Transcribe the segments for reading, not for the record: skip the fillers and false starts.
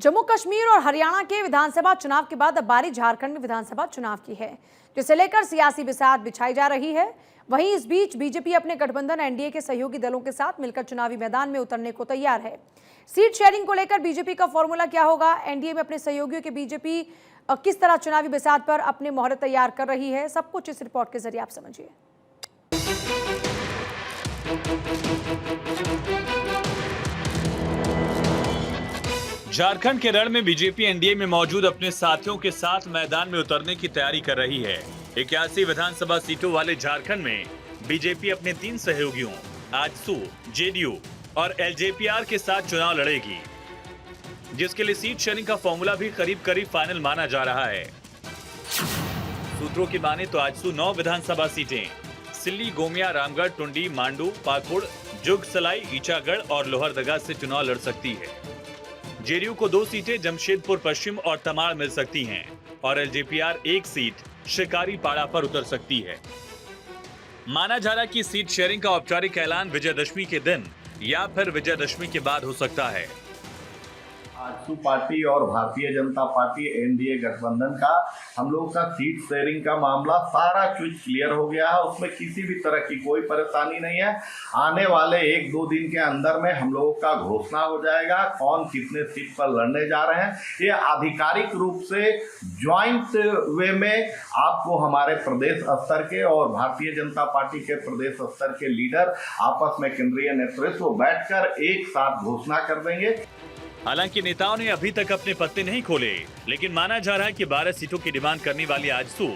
जम्मू कश्मीर और हरियाणा के विधानसभा चुनाव के बाद अब बारी झारखंड में विधानसभा चुनाव की है, जिसे लेकर सियासी बिसात बिछाई जा रही है। वहीं इस बीच बीजेपी अपने गठबंधन एनडीए के सहयोगी दलों के साथ मिलकर चुनावी मैदान में उतरने को तैयार है। सीट शेयरिंग को लेकर बीजेपी का फॉर्मूला क्या होगा, एनडीए में अपने सहयोगियों के बीजेपी किस तरह चुनावी बिसात पर अपने मोहर तैयार कर रही है, सब कुछ इस रिपोर्ट के जरिए आप समझिए। झारखंड के रण में बीजेपी एनडीए में मौजूद अपने साथियों के साथ मैदान में उतरने की तैयारी कर रही है। 81 विधानसभा सीटों वाले झारखंड में बीजेपी अपने 3 सहयोगियों आजसू, जेडीयू और एलजेपीआर के साथ चुनाव लड़ेगी, जिसके लिए सीट शेयरिंग का फॉर्मूला भी करीब करीब फाइनल माना जा रहा है। सूत्रों की माने तो आजसू 9 विधानसभा सीटें सिल्ली, गोमिया, रामगढ़, टुंडी, मांडू, पाकुड़, जुग, सलाई, ईचागढ़ और लोहरदगा से चुनाव लड़ सकती है। जेडीयू को 2 सीटें जमशेदपुर पश्चिम और तमाड़ मिल सकती हैं और एलजेपीआर 1 सीट शिकारीपाड़ा पर उतर सकती है। माना जा रहा है कि सीट शेयरिंग का औपचारिक ऐलान विजयदशमी के दिन या फिर विजयदशमी के बाद हो सकता है। आजसू पार्टी और भारतीय जनता पार्टी एनडीए गठबंधन का हम लोगों का सीट शेयरिंग का मामला सारा कुछ क्लियर हो गया है। उसमें किसी भी तरह की कोई परेशानी नहीं है। आने वाले 1-2 दिन के अंदर में हम लोगों का घोषणा हो जाएगा कौन कितने सीट पर लड़ने जा रहे हैं। ये आधिकारिक रूप से ज्वाइंट वे में आपको हमारे प्रदेश स्तर के और भारतीय जनता पार्टी के प्रदेश स्तर के लीडर आपस में केंद्रीय नेतृत्व बैठकर एक साथ घोषणा कर देंगे। हालांकि नेताओं ने अभी तक अपने पत्ते नहीं खोले, लेकिन माना जा रहा है कि 12 सीटों की डिमांड करने वाली आजसू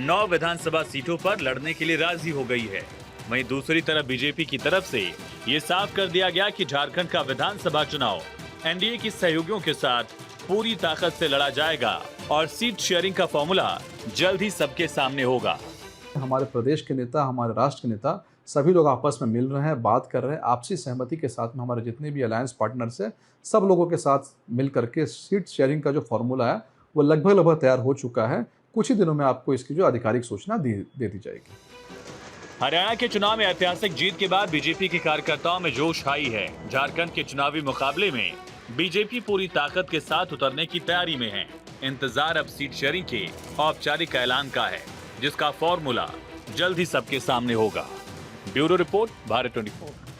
9 विधानसभा सीटों पर लड़ने के लिए राजी हो गई है। वहीं दूसरी तरफ बीजेपी की तरफ से ये साफ कर दिया गया कि झारखंड का विधानसभा चुनाव एनडीए के सहयोगियों के साथ पूरी ताकत से लड़ा जाएगा और सीट शेयरिंग का फॉर्मूला जल्द ही सबके सामने होगा। हमारे प्रदेश के नेता, हमारे राष्ट्र के नेता सभी लोग आपस में मिल रहे हैं, बात कर रहे हैं। आपसी सहमति के साथ में हमारे जितने भी अलायंस पार्टनर्स हैं, सब लोगों के साथ मिल करके सीट शेयरिंग का जो फॉर्मूला है वो लगभग तैयार हो चुका है। कुछ ही दिनों में आपको इसकी जो आधिकारिक सूचना दे दी जाएगी। हरियाणा के चुनाव में ऐतिहासिक जीत के बाद बीजेपी के कार्यकर्ताओं में जोश आई है। झारखंड के चुनावी मुकाबले में बीजेपी पूरी ताकत के साथ उतरने की तैयारी में है। इंतजार अब सीट शेयरिंग के औपचारिक ऐलान का है, जिसका फॉर्मूला जल्द ही सबके सामने होगा। Bureau report, Bharat 24।